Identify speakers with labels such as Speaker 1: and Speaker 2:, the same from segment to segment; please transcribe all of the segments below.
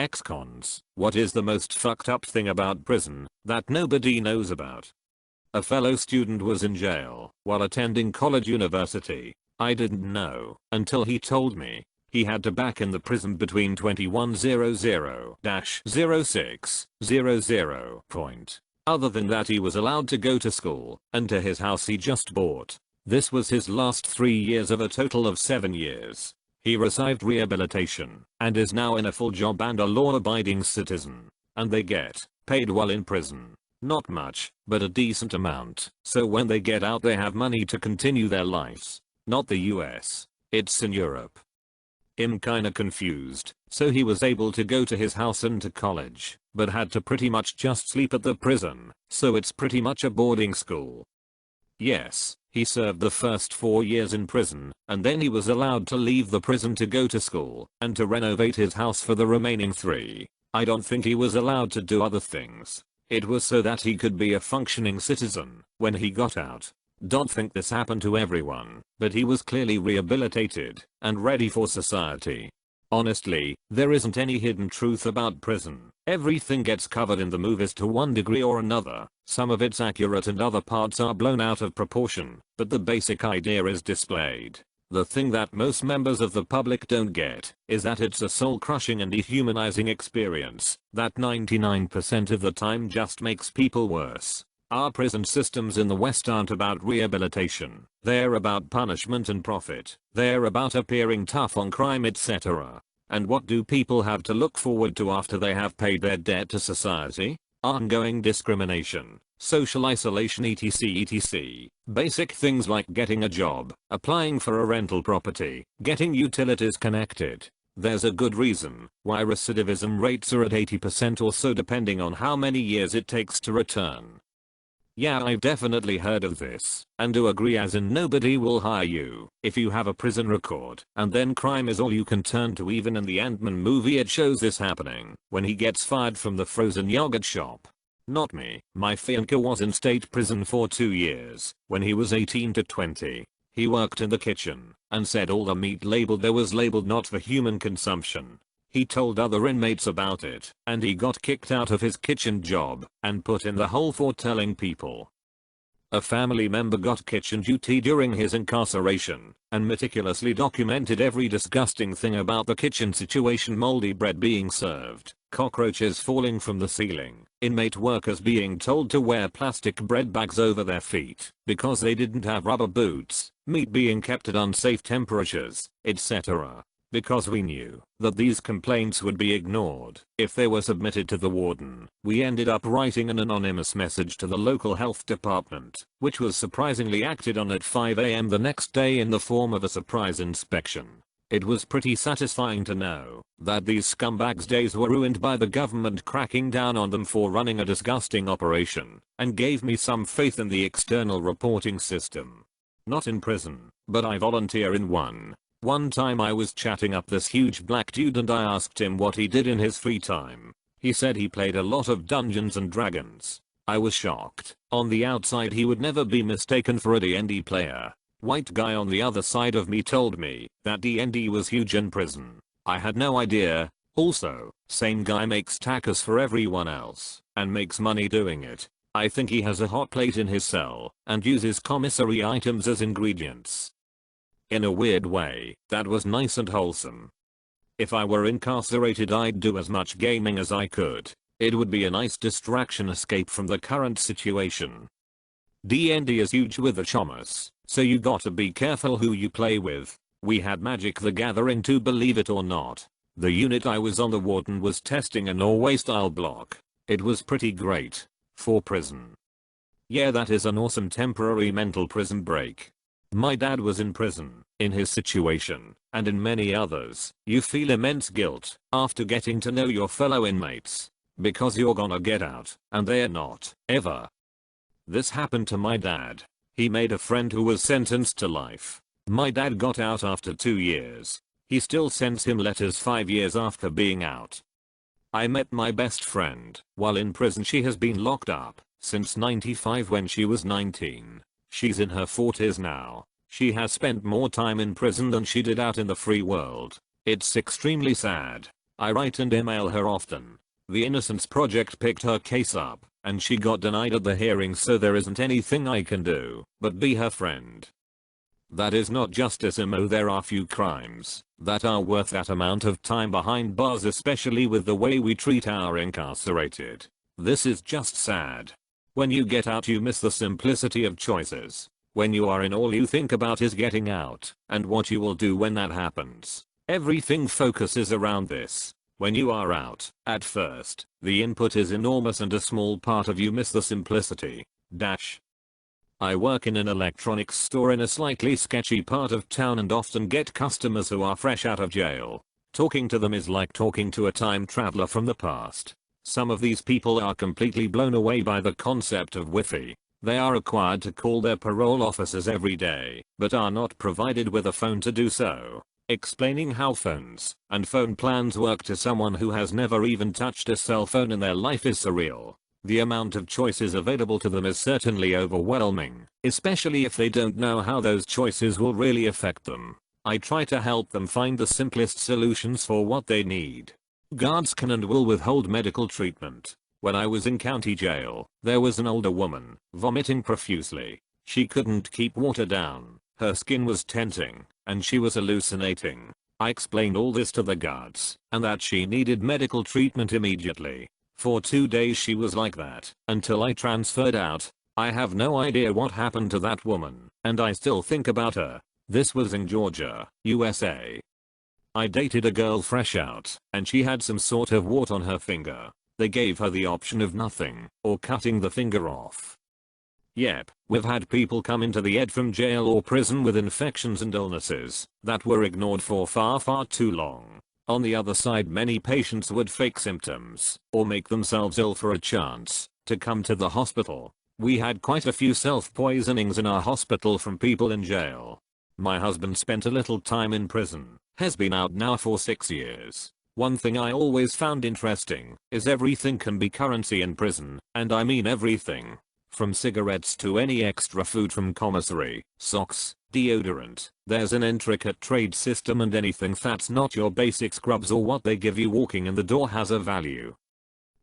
Speaker 1: Ex-cons. What is the most fucked up thing about prison that nobody knows about? A fellow student was in jail while attending college university. I didn't know until he told me. He had to back in the prison between 2100-0600 point. Other than that he was allowed to go to school and to his house he just bought. This was his last 3 years of a total of 7 years. He received rehabilitation and is now in a full job and a law-abiding citizen. And they get paid while in prison. Not much, but a decent amount. So when they get out they have money to continue their lives. Not the US. It's in Europe. I'm kinda confused. So he was able to go to his house and to college, but had to pretty much just sleep at the prison. So it's pretty much a boarding school. Yes, he served the first 4 years in prison, and then he was allowed to leave the prison to go to school and to renovate his house for the remaining 3. I don't think he was allowed to do other things. It was so that he could be a functioning citizen when he got out. Don't think this happened to everyone, but he was clearly rehabilitated and ready for society. Honestly, there isn't any hidden truth about prison. Everything gets covered in the movies to one degree or another. Some of it's accurate and other parts are blown out of proportion, but the basic idea is displayed. The thing that most members of the public don't get is that it's a soul-crushing and dehumanizing experience that 99% of the time just makes people worse. Our prison systems in the West aren't about rehabilitation. They're about punishment and profit. They're about appearing tough on crime, etc. And what do people have to look forward to after they have paid their debt to society? Ongoing discrimination, social isolation, etc. Basic things like getting a job, applying for a rental property, getting utilities connected. There's a good reason why recidivism rates are at 80% or so depending on how many years it takes to return. Yeah, I've definitely heard of this, and do agree, as in nobody will hire you if you have a prison record, and then crime is all you can turn to. Even in the Ant-Man movie it shows this happening when he gets fired from the frozen yogurt shop. Not me. My fiancé was in state prison for 2 years when he was 18 to 20. He worked in the kitchen and said all the meat labeled there was labeled not for human consumption. He told other inmates about it, and he got kicked out of his kitchen job and put in the hole for telling people. A family member got kitchen duty during his incarceration and meticulously documented every disgusting thing about the kitchen situation: moldy bread being served, cockroaches falling from the ceiling, inmate workers being told to wear plastic bread bags over their feet because they didn't have rubber boots, meat being kept at unsafe temperatures, etc. Because we knew that these complaints would be ignored if they were submitted to the warden, we ended up writing an anonymous message to the local health department, which was surprisingly acted on at 5 AM the next day in the form of a surprise inspection. It was pretty satisfying to know that these scumbags' days were ruined by the government cracking down on them for running a disgusting operation, and gave me some faith in the external reporting system. Not in prison, but I volunteer in one. One time I was chatting up this huge black dude and I asked him what he did in his free time. He said he played a lot of Dungeons and Dragons. I was shocked. On the outside he would never be mistaken for a D&D player. White guy on the other side of me told me that D&D was huge in prison. I had no idea. Also, same guy makes tacos for everyone else and makes money doing it. I think he has a hot plate in his cell and uses commissary items as ingredients. In a weird way, that was nice and wholesome. If I were incarcerated I'd do as much gaming as I could. It would be a nice distraction escape from the current situation. D&D is huge with the chommers, so you gotta be careful who you play with. We had Magic the Gathering too, believe it or not. The unit I was on, the warden was testing a Norway style block. It was pretty great. For prison. Yeah, that is an awesome temporary mental prison break. My dad was in prison. In his situation, and in many others, you feel immense guilt after getting to know your fellow inmates, because you're gonna get out, and they're not, ever. This happened to my dad. He made a friend who was sentenced to life. My dad got out after 2 years. He still sends him letters 5 years after being out. I met my best friend while in prison. She has been locked up since '95 when she was 19. She's in her 40s now. She has spent more time in prison than she did out in the free world. It's extremely sad. I write and email her often. The Innocence Project picked her case up, and she got denied at the hearing, so there isn't anything I can do but be her friend. That is not justice, Imo. There are few crimes that are worth that amount of time behind bars, especially with the way we treat our incarcerated. This is just sad. When you get out you miss the simplicity of choices. When you are in, all you think about is getting out and what you will do when that happens. Everything focuses around this. When you are out, at first, the input is enormous and a small part of you miss the simplicity. I work in an electronics store in a slightly sketchy part of town and often get customers who are fresh out of jail. Talking to them is like talking to a time traveler from the past. Some of these people are completely blown away by the concept of Wi-Fi. They are required to call their parole officers every day, but are not provided with a phone to do so. Explaining how phones and phone plans work to someone who has never even touched a cell phone in their life is surreal. The amount of choices available to them is certainly overwhelming, especially if they don't know how those choices will really affect them. I try to help them find the simplest solutions for what they need. Guards can and will withhold medical treatment. When I was in county jail, there was an older woman vomiting profusely. She couldn't keep water down. Her skin was tenting, and she was hallucinating. I explained all this to the guards, and that she needed medical treatment immediately. For 2 days she was like that, until I transferred out. I have no idea what happened to that woman, and I still think about her. This was in Georgia, USA. I dated a girl fresh out, and she had some sort of wart on her finger. They gave her the option of nothing, or cutting the finger off. Yep, we've had people come into the ed from jail or prison with infections and illnesses that were ignored for far too long. On the other side, many patients would fake symptoms or make themselves ill for a chance to come to the hospital. We had quite a few self-poisonings in our hospital from people in jail. My husband spent a little time in prison, has been out now for 6 years. One thing I always found interesting is everything can be currency in prison, and I mean everything. From cigarettes to any extra food from commissary, socks, deodorant. There's an intricate trade system, and anything that's not your basic scrubs or what they give you walking in the door has a value.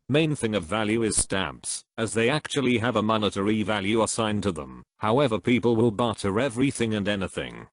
Speaker 1: Main thing of value is stamps, as they actually have a monetary value assigned to them. However, people will barter everything and anything.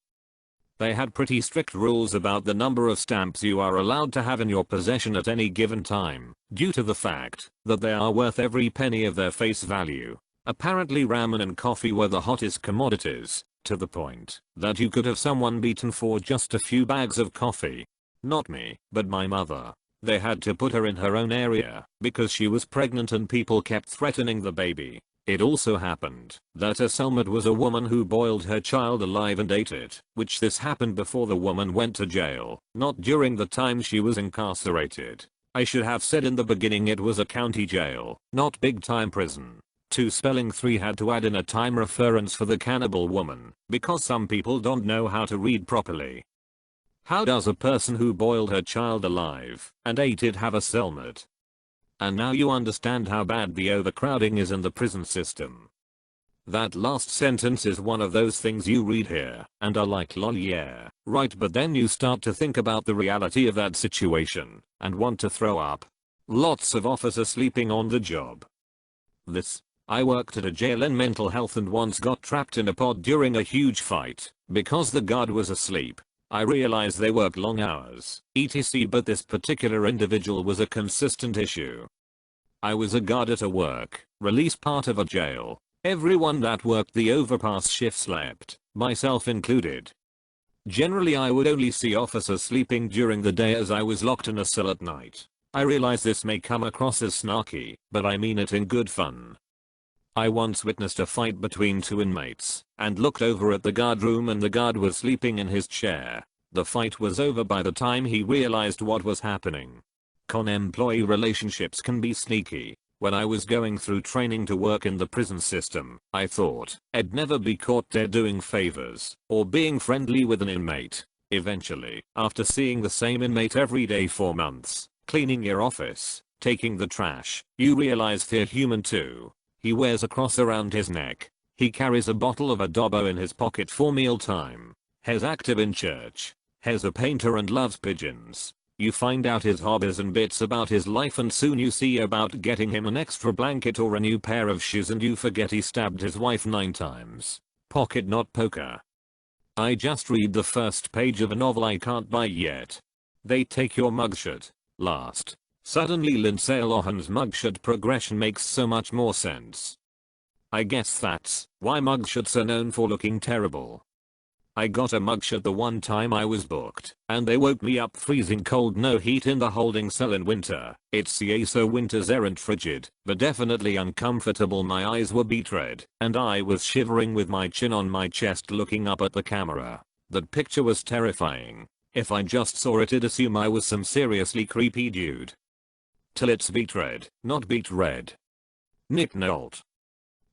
Speaker 1: They had pretty strict rules about the number of stamps you are allowed to have in your possession at any given time, due to the fact that they are worth every penny of their face value. Apparently ramen and coffee were the hottest commodities, to the point that you could have someone beaten for just a few bags of coffee. Not me, but my mother. They had to put her in her own area because she was pregnant and people kept threatening the baby. It also happened that a cellmate was a woman who boiled her child alive and ate it, which this happened before the woman went to jail, not during the time she was incarcerated. I should have said in the beginning it was a county jail, not big time prison. 2 spelling 3 had to add in a time reference for the cannibal woman, because some people don't know how to read properly. How does a person who boiled her child alive and ate it have a cellmate? And now you understand how bad the overcrowding is in the prison system. That last sentence is one of those things you read here and are like, lol, yeah, right, but then you start to think about the reality of that situation and want to throw up. Lots of officers sleeping on the job. I worked at a jail in mental health and once got trapped in a pod during a huge fight because the guard was asleep. I realized they work long hours, etc., but this particular individual was a consistent issue. I was a guard at a work release part of a jail. Everyone that worked the overpass shift slept, myself included. Generally I would only see officers sleeping during the day as I was locked in a cell at night. I realize this may come across as snarky, but I mean it in good fun. I once witnessed a fight between 2 inmates and looked over at the guard room and the guard was sleeping in his chair. The fight was over by the time he realized what was happening. Con-employee relationships can be sneaky. When I was going through training to work in the prison system, I thought I'd never be caught dead doing favors or being friendly with an inmate. Eventually, after seeing the same inmate every day for months, cleaning your office, taking the trash, you realize they're human too. He wears a cross around his neck. He carries a bottle of adobo in his pocket for mealtime. He's active in church. He's a painter and loves pigeons. You find out his hobbies and bits about his life, and soon you see about getting him an extra blanket or a new pair of shoes, and you forget he stabbed his wife 9 times. Pocket not poker. I just read the first page of a novel I can't buy yet. They take your mugshot. Last. Suddenly Lindsay Lohan's mugshot progression makes so much more sense. I guess that's why mugshots are known for looking terrible. I got a mugshot the one time I was booked, and they woke me up freezing cold, no heat in the holding cell in winter. It's CA, so winters aren't frigid, but definitely uncomfortable. My eyes were beet red, and I was shivering with my chin on my chest looking up at the camera. That picture was terrifying. If I just saw it, I'd assume I was some seriously creepy dude. Till it's beet red, not beet red. Nick Nolte.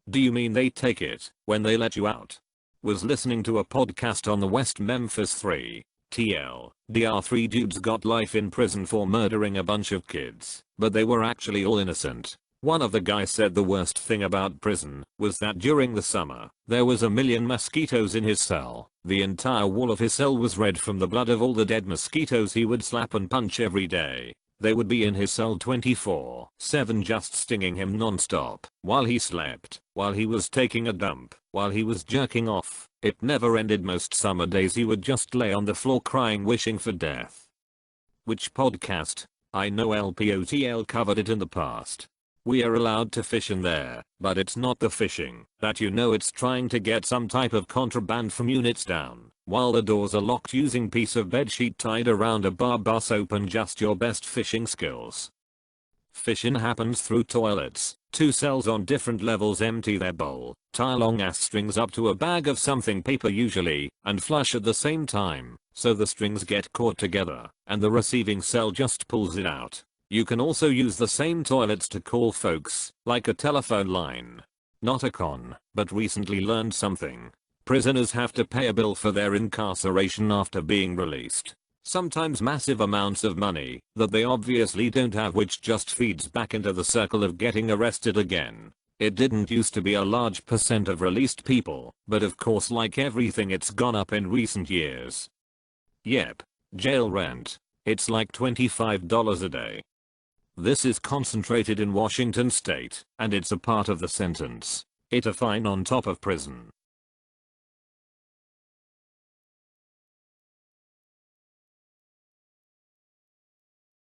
Speaker 1: Do you mean they take it when they let you out? Was listening to a podcast on the West Memphis 3. TL. DR 3 dudes got life in prison for murdering a bunch of kids, but they were actually all innocent. One of the guys said the worst thing about prison was that during the summer, there was 1 million mosquitoes in his cell. The entire wall of his cell was red from the blood of all the dead mosquitoes he would slap and punch every day. They would be in his cell 24/7 just stinging him non-stop, while he slept, while he was taking a dump, while he was jerking off. It never ended. Most summer days he would just lay on the floor crying, wishing for death. Which podcast? I know LPOTL covered it in the past. We are allowed to fish in there, but it's not the fishing that it's trying to get some type of contraband from units down, while the doors are locked using piece of bedsheet tied around a bar bus open. Just your best fishing skills. Fishing happens through toilets. 2 cells on different levels empty their bowl, tie long ass strings up to a bag of something, paper usually, and flush at the same time, so the strings get caught together, and the receiving cell just pulls it out. You can also use the same toilets to call folks, like a telephone line. Not a con, but recently learned something. Prisoners have to pay a bill for their incarceration after being released. Sometimes massive amounts of money that they obviously don't have, which just feeds back into the circle of getting arrested again. It didn't used to be a large percent of released people, but of course, like everything, it's gone up in recent years. Yep. Jail rent. It's like $25 a day. This is concentrated in Washington state, and it's a part of the sentence. It's a fine on top of prison.